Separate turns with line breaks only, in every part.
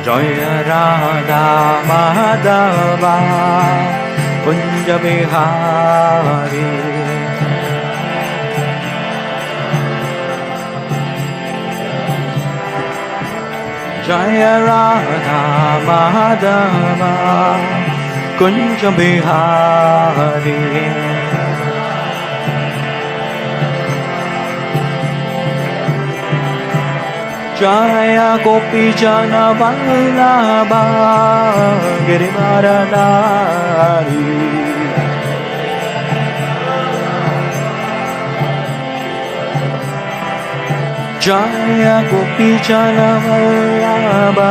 जय राधा माधव कुंज बिहारी जय राधा माधव कुंज बिहारी जय गोपी जन वल्लभ गिरिवरधारी जय गोपी जन वल्लभ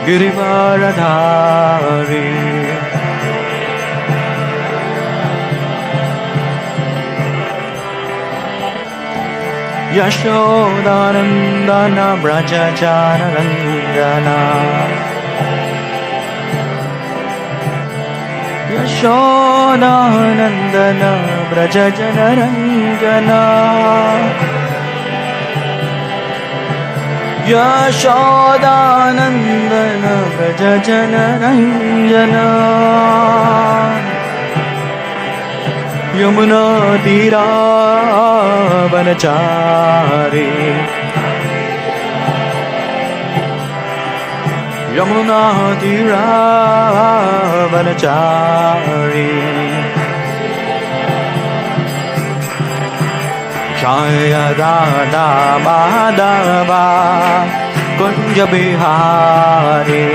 गिरिवरधारी यशोदानंदन व्रज जन रंजना यशोदानंदन व्रज जन रंजना यशोदानंदन व्रज जन रंजना यमुना तीरा वनचारी यमुना तीरा वनचारी जय राधा माधव कुंज बिहारी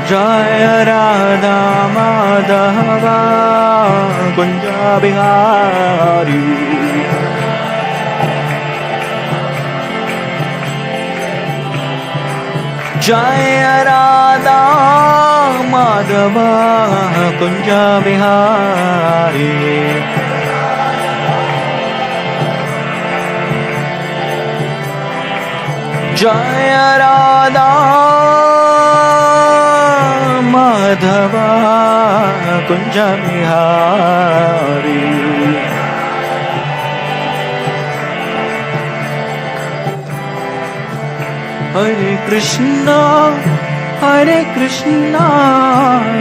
जय राधा माधव कुंज बिहारी जय राधा माधव कुंज बिहारी जय राधा माधव कुंज बिहारी हरे कृष्णा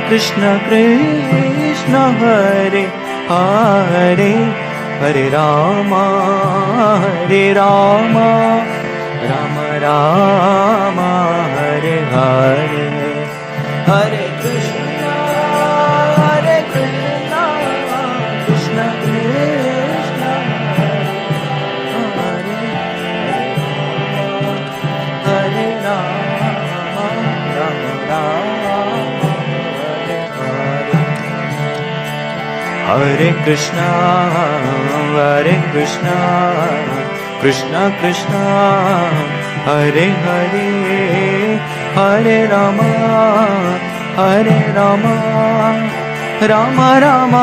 कृष्ण कृष्ण हरे हरे हरे राम राम राम हरे हरे हरे कृष्णा कृष्ण कृष्ण हरे हरे राम राम हरे हरे कृष्णा कृष्ण कृष्ण हरे हरे हरे राम राम राम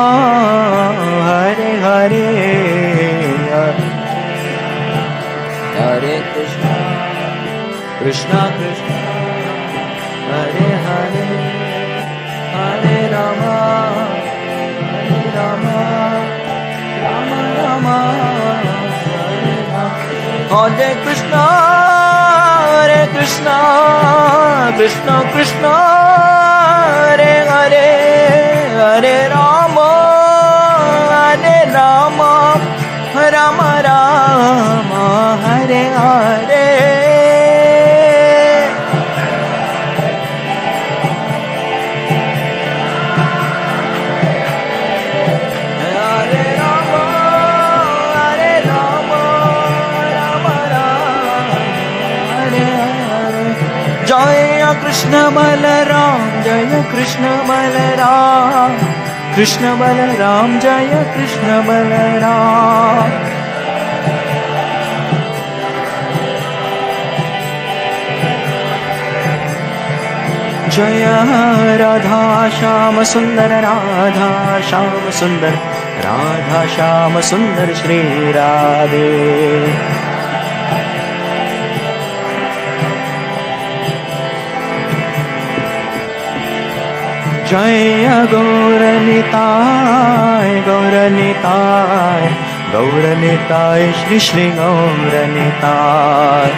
हरे हरे हरे कृष्णा कृष्ण कृष्ण हरे हरे हरे राम राम राम हरे कृष्णा कृष्ण कृष्ण हरे हरे हरे राम राम राम हरे हरे कृष्ण बलराम जय कृष्ण बलराम कृष्ण बलराम जय कृष्ण बलराम जय राधा श्याम सुंदर राधा श्याम सुंदर राधा श्याम सुंदर श्री राधे जय गौर निताय गौरनिताय श्री श्री गौरनिताय।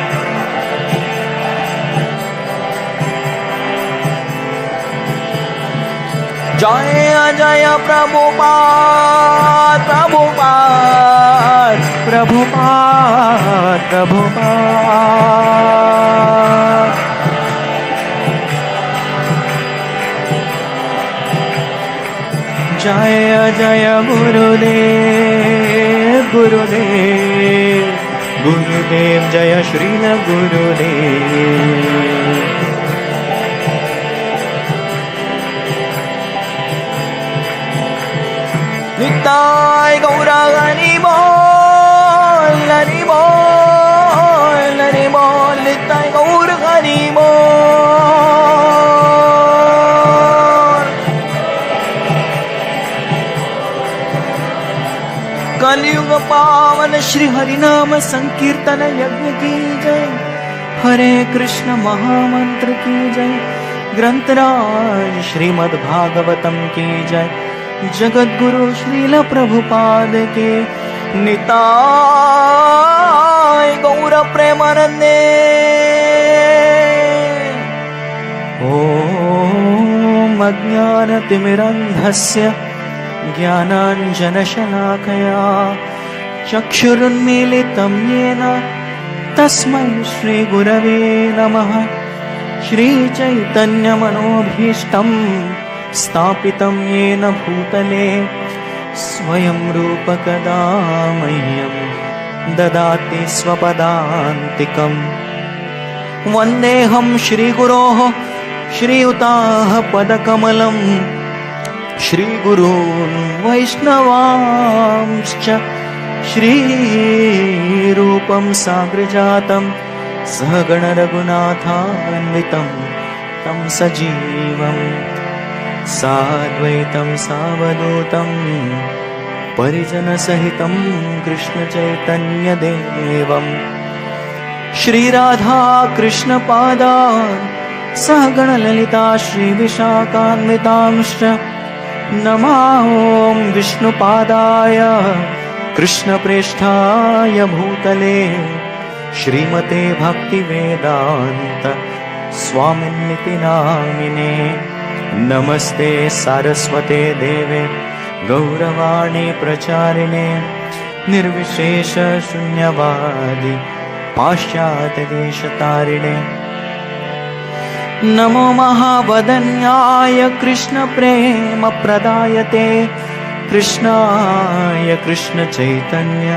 जय जय प्रभुपाद प्रभुपाद प्रभुपाद प्रभुपाद। जय जय गुरुदेव गुरुदेव गुरुदेव जय श्री गुरुदेव। निताय गौर हरि बोल हरि बोल हरि बोल। निताय गौर हरि बोल। कलयुग पावन श्री हरिनाम संकीर्तन यज्ञ की जय। हरे कृष्ण महामंत्र की जय। ग्रंथराज श्रीमद् भागवतम की जय। जगद्गुरु श्रील प्रभुपाद के निताय गौर प्रेमानंदे। ओम अज्ञानतिमिरन्धस्य ज्ञानाञ्जनशलाकया चक्षुरुन्मीलितं येन तस्मै श्रीगुरवे नमः। श्रीचैतन्यमनोभीष्टं स्थापितं येन भूतले स्वयं रूपकदा मह्यं ददाति स्वपदान्तिकम्। वन्देऽहं श्रीगुरोः श्रीयुताः पदकमलं। श्रीगुरून् वैष्णवांश्च श्रीरूपं साग्रजातं सहगणरघुनाथान्वितं तं सजीवम् साद्वैतं सावधूतं परिजनसहितं कृष्णचैतन्यदेवं श्रीराधा कृष्णपादान् सहगणललिता श्रीविशाखान्वितांश्च नमामि विष्णुपादाय कृष्णप्रेष्ठाय भूतले श्रीमते भक्तिवेदान्त स्वामिन्निति नामिने। नमस्ते सारस्वते देवे गौरवाणी प्रचारिणे निर्विशेष शून्यवादी पाश्चात्यदेशतारिणे। नमो महावदन्याय कृष्ण प्रेम प्रदायते कृष्णाय कृष्ण चैतन्य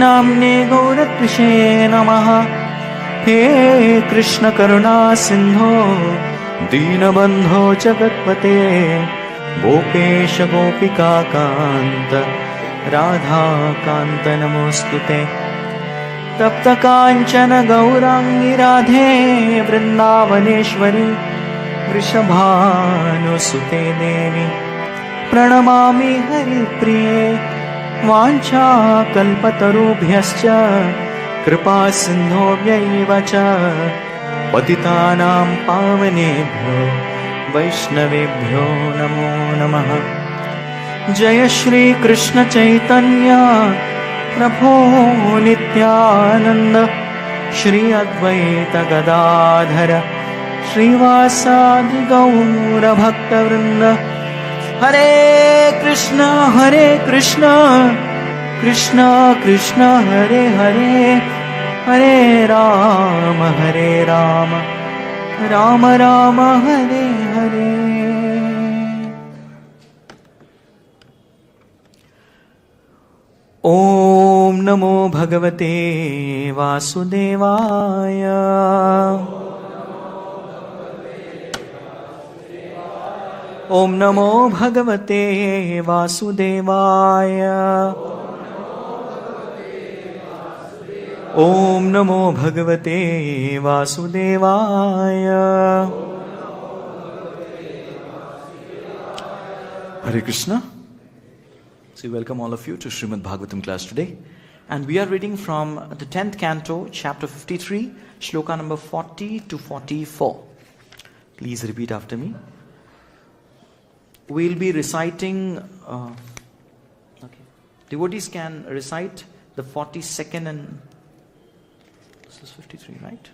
नाम्ने गौरत्विषे नमः। हे कृष्ण करुणा सिन्धो दीनबन्धो जगत्पते गोपेश गोपिका कान्त राधाकान्त नमोऽस्तुते। तप्त काञ्चन गौराङ्गी राधे वृन्दावनेश्वरी वृषभानुसुते देवी प्रणमामि हरिप्रिये। वाञ्छाकल्पतरुभ्यश्च कृपा सिन्धुभ्यैव च पतितानां पावनेभ्यो वैष्णवेभ्यो नमो नमः। जय श्री कृष्ण चैतन्य प्रभो नित्यानंद श्री अद्वैत गदाधर श्रीवासादि गौर भक्तवृंद। हरे कृष्ण कृष्ण कृष्ण हरे हरे हरे राम राम राम हरे हरे। ओम नमो भगवते वासुदेवाय। ओम नमो भगवते वासुदेवाय। ओम नमो भगवते वासुदेवाय। Hare Krishna. So we welcome all of you to Srimad Bhagavatam class today. And we are reading from the 10th canto, chapter 53, shloka number 40 to 44. Please repeat after me. We'll be reciting... Devotees can recite the 42nd and... This is 53, right?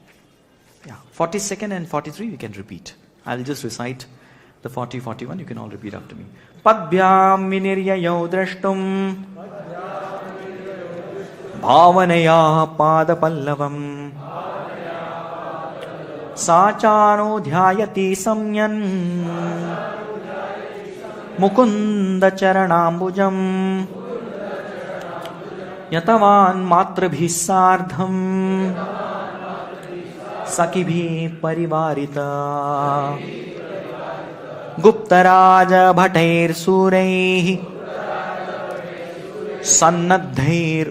Yeah, 42nd and 43 we can repeat. I'll just recite the 40, 41. You can all repeat after me. Padbhyam viniryayo drashtum bhavanaya padapallavam sācāno dhyāyati samyan mukunda charanambujam yatavan matrabhi sārdham sakibhi parivarita guptaraja bhatair suraih sannadhair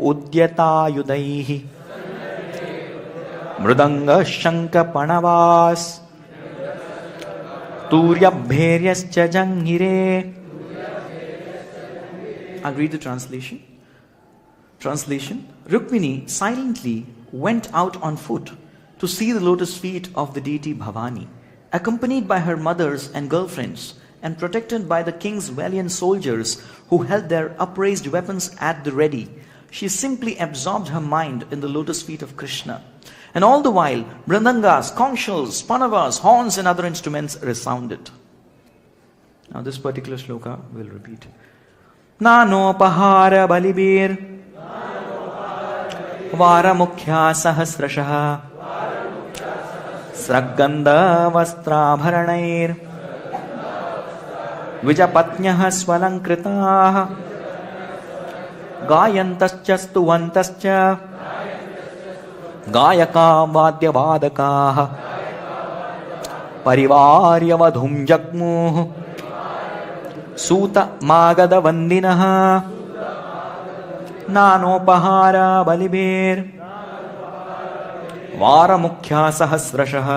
udyatayudaih mridanga shanka panavas turyabheryascha janghire. I'll read the translation. Translation: Rukmini silently went out on foot to see the lotus feet of the deity Bhavani, accompanied by her mothers and girlfriends and protected by the king's valiant soldiers who held their upraised weapons at the ready. She simply absorbed her mind in the lotus feet of Krishna. And all the while, mridangas, conch shells, panavas, horns and other instruments resounded. Now this particular shloka we'll repeat. Nānopahāra balibhir vāra-mukhyāḥ sahasraśaḥ srag-gandha-vastrābharaṇair dvija-patnyaḥ sv-alaṅkṛtāḥ gāyantyaś stuvantaś gāyakā vādya-vādakāḥ parivārya vadhūṁ jagmuḥ sūta-māgadha-vandinaḥ nānopahāra balibhir vāra-mukhyāḥ sahasraśaḥ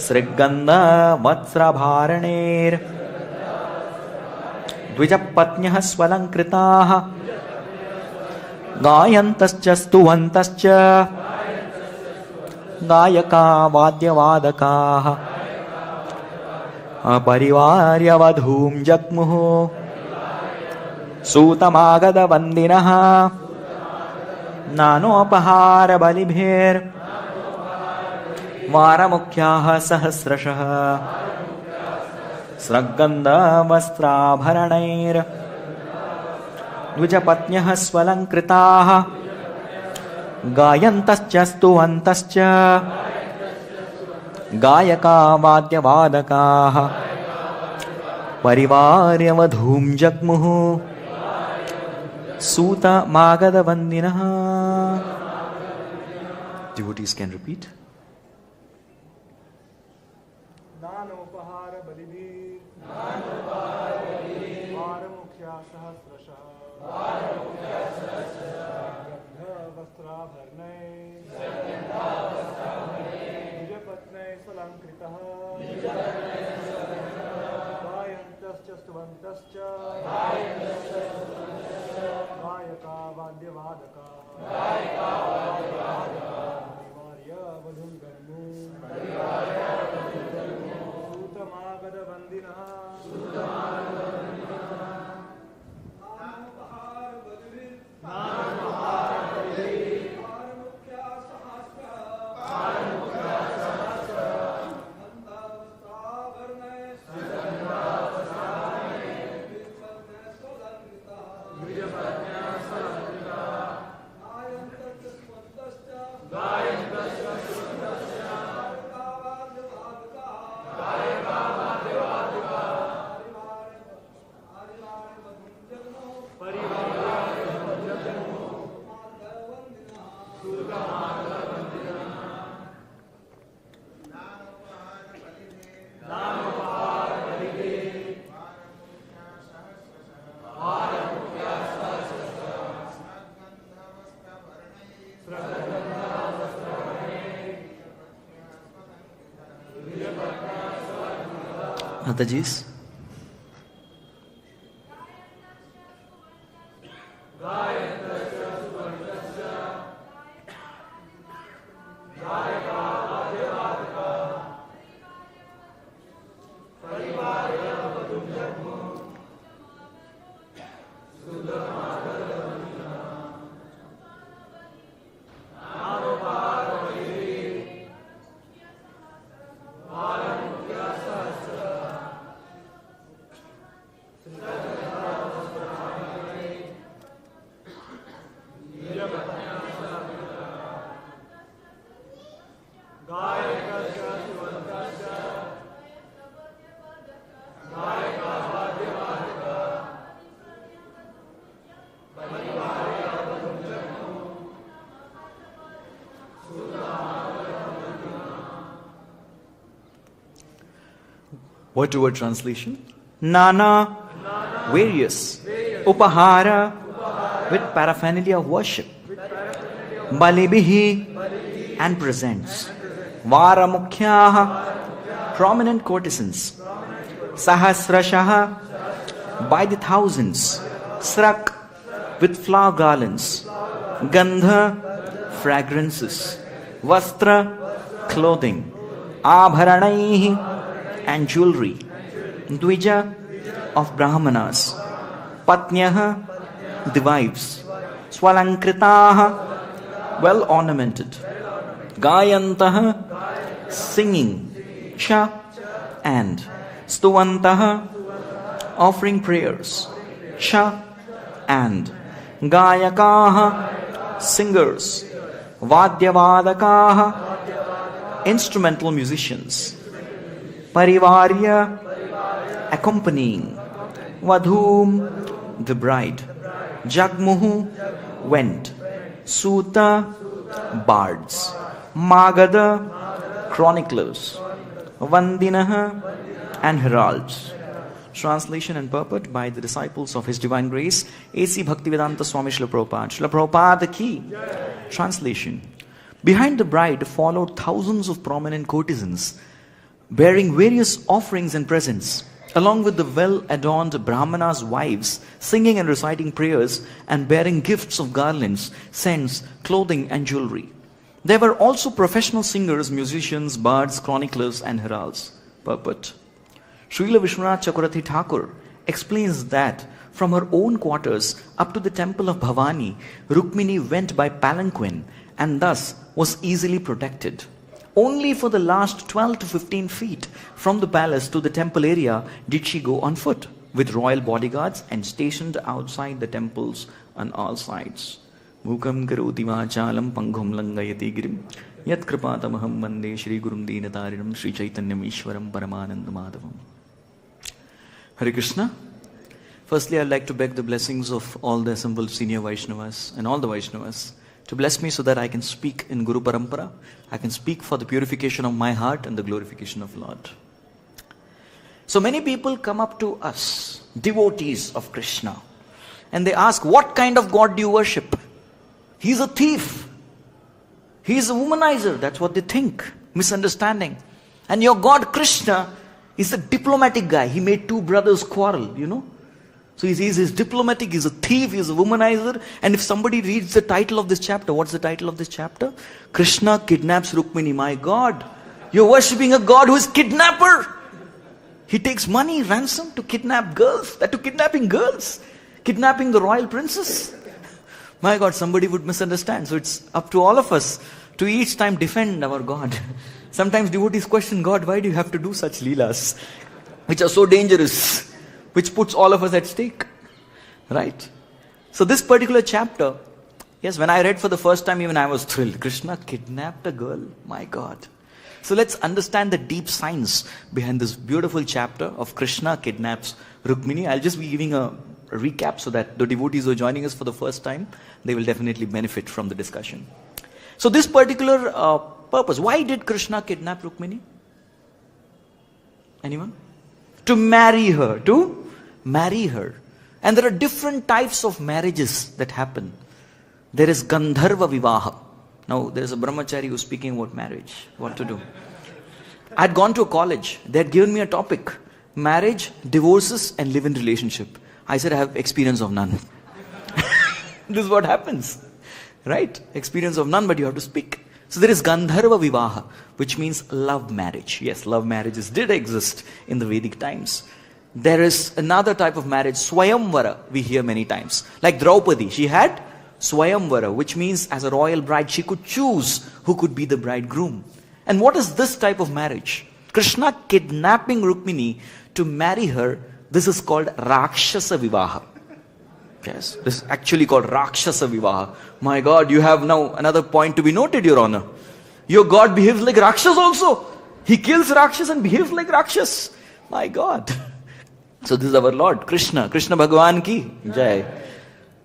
srag-gandha-vastrābharaṇair dvija-patnyaḥ sv-alaṅkṛtāḥ gāyantyaś stuvantaś gāyakā vādya-vādakāḥ parivārya vadhūṁ jagmuḥ sūta-māgadha-vandinaḥ nānopahāra balibhir vāra-mukhyāḥ sahasraśaḥ srag-gandha-vastrābharaṇair dvija-patnyaḥ sv-alaṅkṛtāḥ gāyantyaś stuvantaś gāyakā vādya-vādakāḥ parivārya vadhūṁ jagmuḥ sūta-māgadha-vandinaḥ. Devotees can repeat.
nānopahāra balibhir vāra-mukhyāḥ sahasraśaḥ srag-gandha-vastrābharaṇair dvija-patnyaḥ sv-alaṅkṛtāḥ gāyantyaś stuvantaś gāyakā vādya-vādakāḥ parivārya vadhūṁ sūta-māgadha-vandinaḥ
Mataji's. Word-to-word translation. Nānā, various. Upahāra, with paraphernalia of worship. Balibhir, and presents. Vāra-mukhyāḥ, prominent courtesans. Sahasraśaḥ, by the thousands. Srak, with flower garlands. Gandha, fragrances. Vastra, clothing. ābharaṇaiḥ, and jewelry. Dvija, of brāhmaṇas. Patnyaḥ, the wives. sv-alaṅkṛtāḥ, well ornamented. Gāyantyaḥ, singing. Cha, and. Stuvantaś, offering prayers. Cha, and. Gāyakā, singers. vādya-vādakāḥ, instrumental musicians. Parivārya, accompanying. vadhūṁ, the bride. Jagmuḥ, went. Sūta, bards. Māgadha, chroniclers. Vandinaḥ, and heralds. Translation and purport by the disciples of His Divine Grace, A.C. Bhaktivedanta Swami Srila Prabhupada. Srila Prabhupada ki. Translation. Behind the bride followed thousands of prominent courtesans, bearing various offerings and presents, along with the well-adorned brāhmanas' wives, singing and reciting prayers and bearing gifts of garlands, scents, clothing and jewelry. There were also professional singers, musicians, bards, chroniclers and heralds. Purport. Srila Vishwanath Chakravarti Thakur explains that from her own quarters up to the temple of Bhavani, Rukmini went by palanquin and thus was easily protected. Only for the last 12 to 15 feet from the palace to the temple area did she go on foot, with royal bodyguards and stationed outside the temples on all sides. Mukam karoti vachalam panghum langayati girim yat kripatamaham vande Shri Gurum Deenatarinam Sri Chaitanyam Ishwaram Paramananda Madhavam. Hare Krishna. Firstly, I'd like to beg the blessings of all the assembled senior Vaishnavas and all the Vaishnavas to bless me so that I can speak in Guru Parampara. I can speak for the purification of my heart and the glorification of Lord. So many people come up to us, devotees of Krishna, and they ask, what kind of God do you worship? He's a thief. He's a womanizer. That's what they think. Misunderstanding. And your God Krishna is a diplomatic guy. He made two brothers quarrel, So he's diplomatic, he's a thief, he's a womanizer. And if somebody reads the title of this chapter, what's the title of this chapter? Krishna kidnaps Rukmini. My God, you're worshipping a God who is kidnapper. He takes money, ransom to kidnap girls, to kidnapping girls, kidnapping the royal princess. My God, somebody would misunderstand. So it's up to all of us to each time defend our God. Sometimes devotees question, God, why do you have to do such leelas, which are so dangerous, which puts all of us at stake, right? So this particular chapter, yes, when I read for the first time, even I was thrilled. Krishna kidnapped a girl, my God. So let's understand the deep science behind this beautiful chapter of Krishna kidnaps Rukmini. I'll just be giving a recap so that the devotees who are joining us for the first time, they will definitely benefit from the discussion. So this particular purpose, why did Krishna kidnap Rukmini? Anyone? To marry her, And there are different types of marriages that happen. There is Gandharva Vivaha. Now, there is a brahmachari who's speaking about marriage, what to do. I had gone to a college. They had given me a topic, marriage, divorces, and live-in relationship. I said, I have experience of none. This is what happens, right? Experience of none, but you have to speak. So there is Gandharva Vivaha, which means love marriage. Yes, love marriages did exist in the Vedic times. There is another type of marriage, Swayamvara, we hear many times. Like Draupadi, she had Swayamvara, which means as a royal bride, she could choose who could be the bridegroom. And what is this type of marriage? Krishna kidnapping Rukmini to marry her, this is called Rakshasa Vivaha. Yes, this is actually called Rakshasa Vivaha. My God, you have now another point to be noted, Your Honor. Your God behaves like Rakshas also. He kills Rakshas and behaves like Rakshas. My God. So this is our Lord, Krishna. Krishna Bhagavan ki Jai.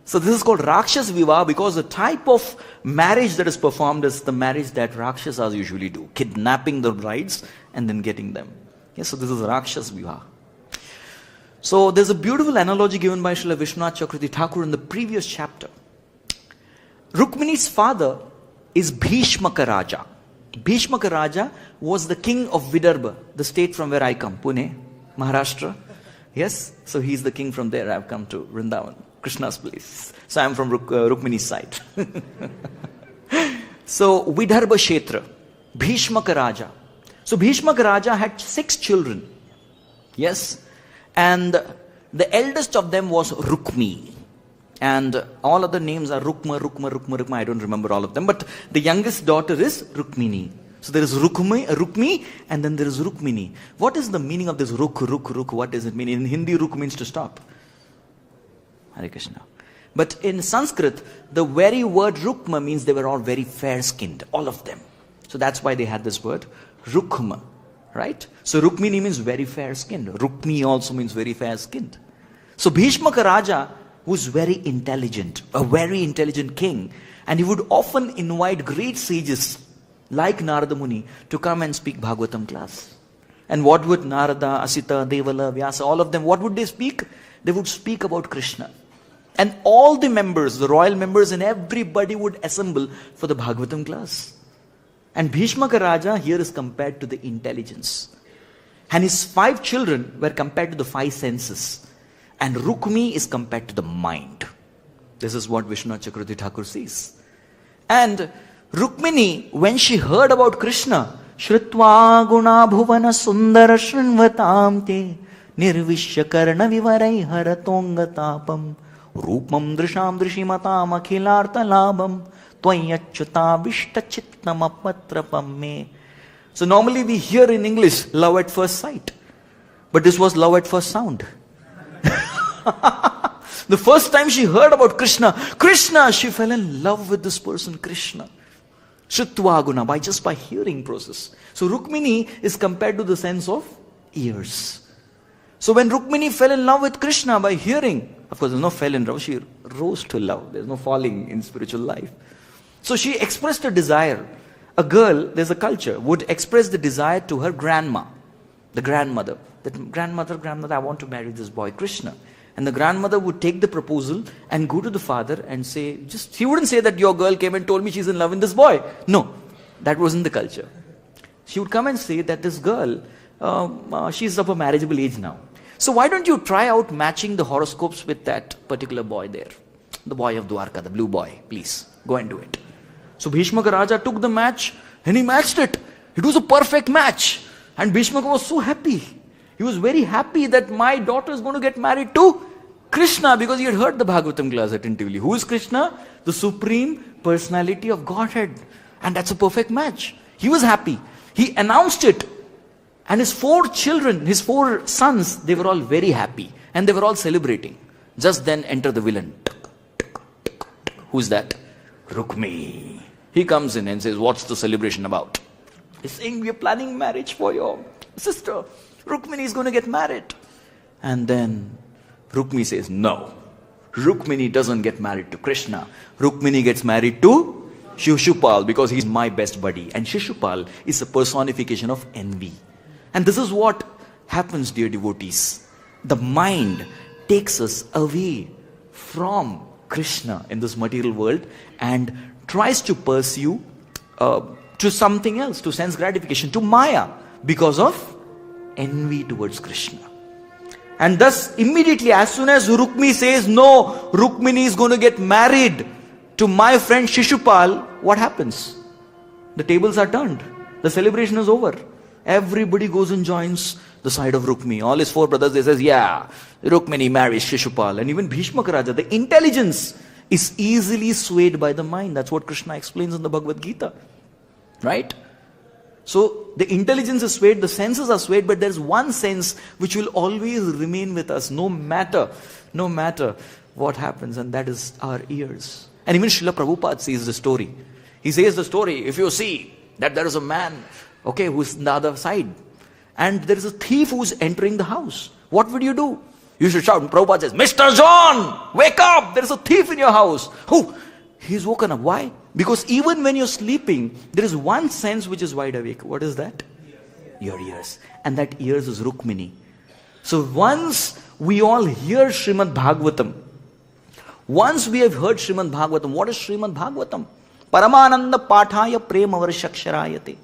So this is called Rakshas Vivaha because the type of marriage that is performed is the marriage that Rakshasas usually do. Kidnapping the brides and then getting them. Yes, so this is Rakshas Vivaha. So there's a beautiful analogy given by Srila Vishwanath Chakravarti Thakur in the previous chapter. Rukmini's father is Bhishmaka Raja. Bhishmaka Raja was the king of Vidarbha, the state from where I come, Pune, Maharashtra. Yes, so he's the king from there. I've come to Vrindavan, Krishna's place. So I'm from Rukmini's side. So Vidarbha Kshetra, Bhishmaka Raja. So Bhishmaka Raja had 6 children. Yes. And the eldest of them was Rukmi. And all other names are Rukma. I don't remember all of them. But the youngest daughter is Rukmini. So there is Rukmi, and then there is Rukmini. What is the meaning of this Ruk? What does it mean? In Hindi, Ruk means to stop. Hare Krishna. But in Sanskrit, the very word Rukma means they were all very fair-skinned. All of them. So that's why they had this word Rukma. Right? So Rukmini means very fair-skinned. Rukmi also means very fair-skinned. So Bhishmaka Raja was very intelligent, a very intelligent king. And he would often invite great sages like Narada Muni to come and speak Bhagavatam class. And what would Narada, Asita, Devala, Vyasa, all of them, what would they speak? They would speak about Krishna. And all the members, the royal members and everybody would assemble for the Bhagavatam class. And Bhishmaka Raja here is compared to the intelligence. And his 5 children were compared to the 5 senses. And Rukmi is compared to the mind. This is what Vishwanath Chakravarti Thakur says. And Rukmini, when she heard about Krishna, Shritva guna bhuvana sundara shrinvatam te nirvishya karna vivarai haratonga tapam rupam drisham drishimatam akhilartha labam. So normally we hear in English love at first sight. But this was love at first sound. The first time she heard about Krishna, she fell in love with this person, Krishna. Shritva by hearing process. So Rukmini is compared to the sense of ears. So when Rukmini fell in love with Krishna by hearing, of course there's no fell in love, she rose to love. There's no falling in spiritual life. So she expressed a desire. A girl, there's a culture, would express the desire to her grandma, the grandmother. That grandmother, I want to marry this boy, Krishna. And the grandmother would take the proposal and go to the father and say, he wouldn't say that your girl came and told me she's in love with this boy. No, that wasn't the culture. She would come and say that this girl, she's of a marriageable age now. So why don't you try out matching the horoscopes with that particular boy there? The boy of Dwarka, the blue boy, please, go and do it. So Bhishmaka Raja took the match and he matched it. It was a perfect match. And Bhishmaka was so happy. He was very happy that my daughter is going to get married to Krishna, because he had heard the Bhagavatam class attentively. Who is Krishna? The Supreme Personality of Godhead. And that's a perfect match. He was happy. He announced it. And his 4 children, his 4 sons, they were all very happy. And they were all celebrating. Just then enter the villain. Who's that? Rukmi. He comes in and says, what's the celebration about? He's saying, we are planning marriage for your sister. Rukmini is going to get married. And then Rukmi says, no. Rukmini doesn't get married to Krishna. Rukmini gets married to Shishupal, because he's my best buddy. And Shishupal is a personification of envy. And this is what happens, dear devotees. The mind takes us away from Krishna in this material world and tries to pursue to something else, to sense gratification, to Maya, because of envy towards Krishna. And thus, immediately, as soon as Rukmi says, no, Rukmini is going to get married to my friend Shishupal, what happens? The tables are turned. The celebration is over. Everybody goes and joins the side of Rukmi. All his 4 brothers, they says, yeah, Rukmini marries Shishupal. And even Bhishmaka Raja, the intelligence is easily swayed by the mind. That's what Krishna explains in the Bhagavad Gita. Right? So the intelligence is swayed, the senses are swayed, but there's one sense which will always remain with us, no matter what happens, and that is our ears. And even Srila Prabhupada says the story. He says the story, if you see that there is a man, okay, who's on the other side, and there is a thief who's entering the house, what would you do? You should shout. And Prabhupada says, Mr. John, wake up! There is a thief in your house. Oh, he's woken up. Why? Because even when you're sleeping, there is one sense which is wide awake. What is that? your ears. And that ears is Rukmini. So once we all hear Srimad Bhagavatam, once we have heard Srimad Bhagavatam, what is Srimad Bhagavatam? Paramananda pathaya prema varshakshārayate.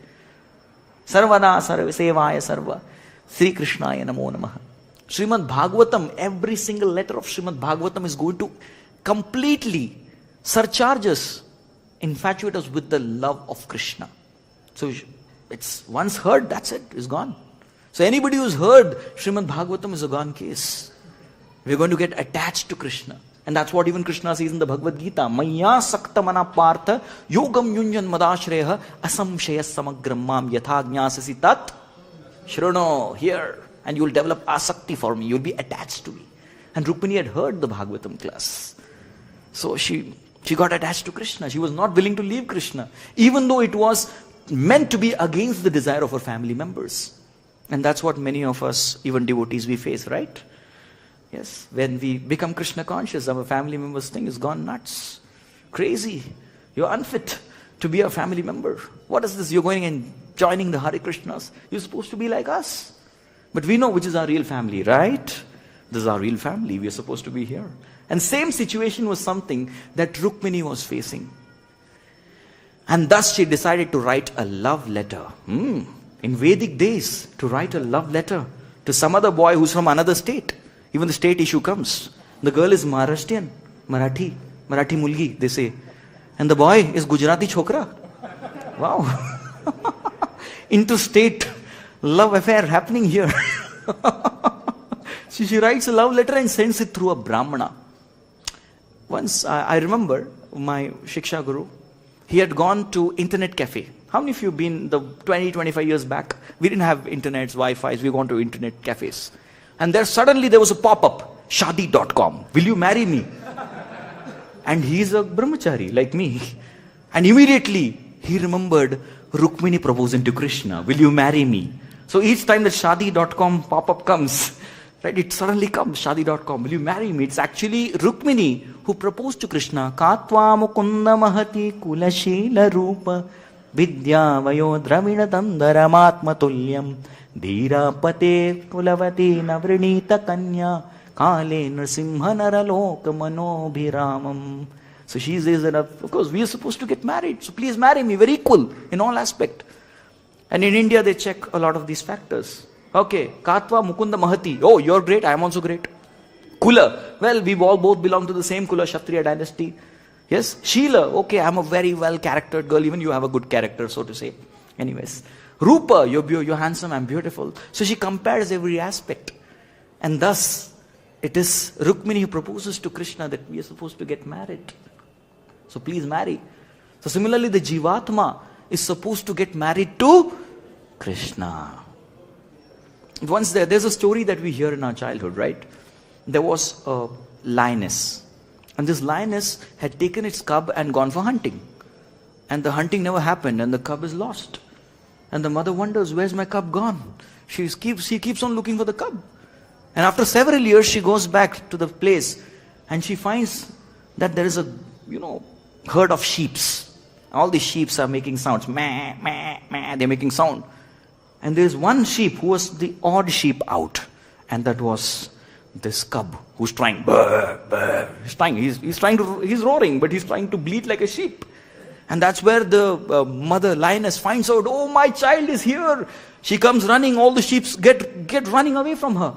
Sarvada sarvasevaya sarva. Sri Krishnaya namo namaha. Srimad Bhagavatam, every single letter of Srimad Bhagavatam is going to completely surcharge us, infatuate us with the love of Krishna. So it's once heard, that's it, it's gone. So anybody who's heard Srimad Bhagavatam is a gone case. We're going to get attached to Krishna. And that's what even Krishna says in the Bhagavad Gita. Maya sakta mana partha yogam yunjan madashreha asamshaya samagram mam yatha jnasasi tat shruno. Here. And you'll develop asakti for me. You'll be attached to me. And Rukmini had heard the Bhagavatam class. So she got attached to Krishna. She was not willing to leave Krishna. Even though it was meant to be against the desire of her family members. And that's what many of us, even devotees, we face, right? Yes, when we become Krishna conscious, our family members' thing is gone nuts. Crazy. You're unfit to be a family member. What is this? You're going and joining the Hare Krishnas. You're supposed to be like us. But we know which is our real family, right? This is our real family. We are supposed to be here. And same situation was something that Rukmini was facing. And thus she decided to write a love letter. In Vedic days, to write a love letter to some other boy who's from another state. Even the state issue comes. The girl is Maharashtrian, Marathi mulgi, they say. And the boy is Gujarati chokra. Wow. Interstate love affair happening here. So she writes a love letter and sends it through a brāhmana. Once, I remember my Shiksha Guru, he had gone to internet cafe. How many of you have been 20-25 years back? We didn't have internets, Wi-Fi's, we gone to internet cafes. And suddenly there was a pop-up, shadi.com, will you marry me? And he's a brahmachari like me. And immediately he remembered Rukmini proposing to Krishna, will you marry me? So each time that shadi.com pop-up comes, right, it suddenly comes, shadi.com, will you marry me? It's actually Rukmini who proposed to Krishna. Katva mukunda mahati kulashila rupa vidya vayo dravina dandaramatma tulyam dhīrā-pate kulavati navrinita kanya kale nrsimha naraloka manobhiramam. So she says that, of course, we are supposed to get married. So please marry me. We're equal in all aspect. And in India, they check a lot of these factors. Okay, Katva Mukunda Mahati. Oh, you're great. I'm also great. Kula. Well, we all both belong to the same Kula Kshatriya dynasty. Yes. Sheela. Okay, I'm a very well-charactered girl. Even you have a good character, so to say. Anyways. Rupa. You're handsome. I'm beautiful. So she compares every aspect. And thus, it is Rukmini who proposes to Krishna that we are supposed to get married. So please marry. So similarly, the Jivatma is supposed to get married to Krishna. Once there's a story that we hear in our childhood, right? There was a lioness. And this lioness had taken its cub and gone for hunting. And the hunting never happened and the cub is lost. And the mother wonders, where's my cub gone? She keeps on looking for the cub. And after several years, she goes back to the place and she finds that there is a, herd of sheeps. All the sheeps are making sounds. Meh, meh, meh. They're making sound. And there's one sheep who was the odd sheep out. And that was this cub who's trying. Burr, burr. He's roaring, but he's trying to bleat like a sheep. And that's where the mother lioness finds out, oh, my child is here. She comes running, all the sheep get running away from her.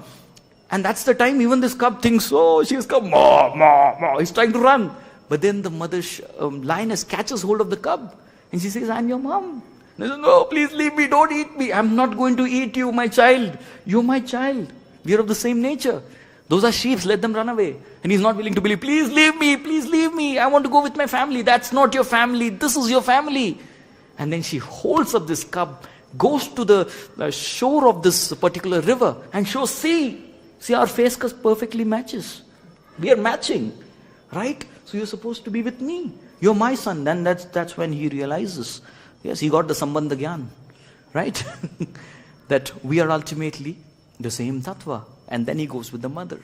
And that's the time even this cub thinks, oh, she has come. Ma, ma, ma. He's trying to run. But then the mother lioness catches hold of the cub. And she says, I'm your mom. And he says, no, please leave me, don't eat me. I'm not going to eat you, my child. You're my child. We are of the same nature. Those are sheep, let them run away. And he's not willing to believe, please leave me. I want to go with my family. That's not your family. This is your family. And then she holds up this cub, goes to the shore of this particular river and shows, see our face perfectly matches. We are matching, right? So you're supposed to be with me. You're my son. Then that's when he realizes, yes, he got the sambandha gyan, right? That we are ultimately the same tattva. And then he goes with the mother.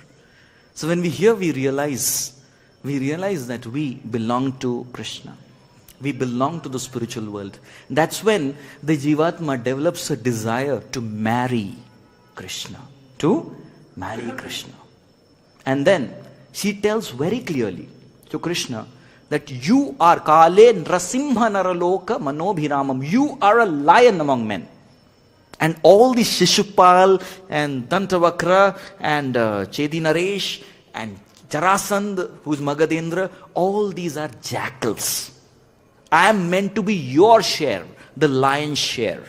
So when we realize that we belong to Krishna. We belong to the spiritual world. That's when the Jivatma develops a desire to marry Krishna. To marry Krishna. And then she tells very clearly to Krishna that you are Kale Nrasimha Naraloka Manobhiramam. You are a lion among men. And all the Shishupal and Dantavakra and Chedi Naresh and Jarasandh, who's Magadendra, all these are jackals. I am meant to be your share, the lion's share.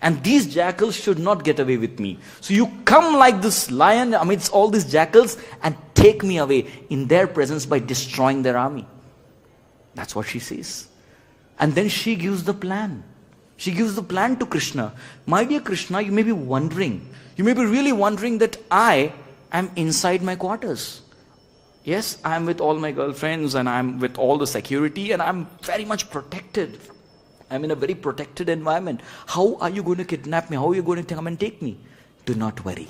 And these jackals should not get away with me. So you come like this lion amidst all these jackals and take me away in their presence by destroying their army. That's what she says. And then she gives the plan. She gives the plan to Krishna. My dear Krishna, you may be wondering. You may be really wondering that I am inside my quarters. Yes, I am with all my girlfriends and I am with all the security and I am very much protected. I am in a very protected environment. How are you going to kidnap me? How are you going to come and take me? Do not worry.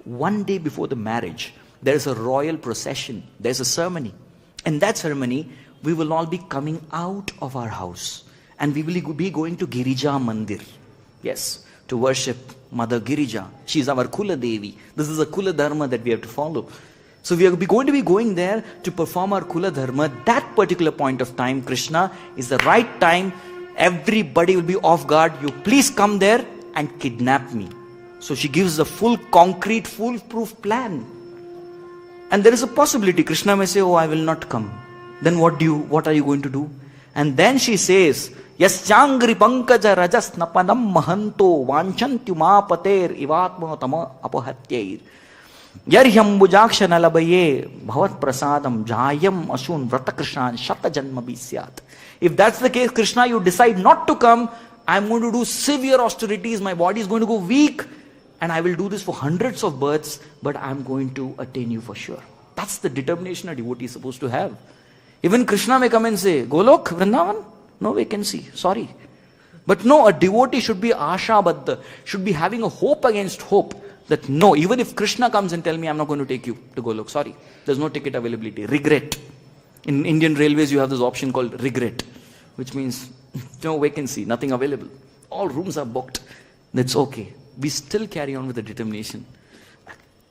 One day before the marriage, there is a royal procession. There is a ceremony. In that ceremony, we will all be coming out of our house. And we will be going to Girija Mandir. Yes, to worship Mother Girija. She is our Kula Devi. This is a Kula Dharma that we have to follow. So we are going to be going there to perform our Kula Dharma. That particular point of time, Krishna, is the right time. Everybody will be off guard. You please come there and kidnap me. So she gives a full concrete, foolproof plan. And there is a possibility. Krishna may say, oh, I will not come. Then what are you going to do? And then she says, Yasyangri pankaja rajas napanam mahanto vanchantyumapater ivatma tama apahatyair. Yaryam bujaksha nalabaye bhavat prasadam jayam asun vratakrishan shata janma bisyat. If that's the case, Krishna, you decide not to come, I'm going to do severe austerities, my body is going to go weak, and I will do this for hundreds of births, but I'm going to attain you for sure. That's the determination a devotee is supposed to have. Even Krishna may come and say, Golok, Vrindavan, no vacancy, sorry. But no, a devotee should be ashabadda, should be having a hope against hope. That no, even if Krishna comes and tell me I'm not going to take you to Golok, sorry, there's no ticket availability, regret. In Indian Railways you have this option called regret, which means no vacancy, nothing available. All rooms are booked. That's okay. We still carry on with the determination.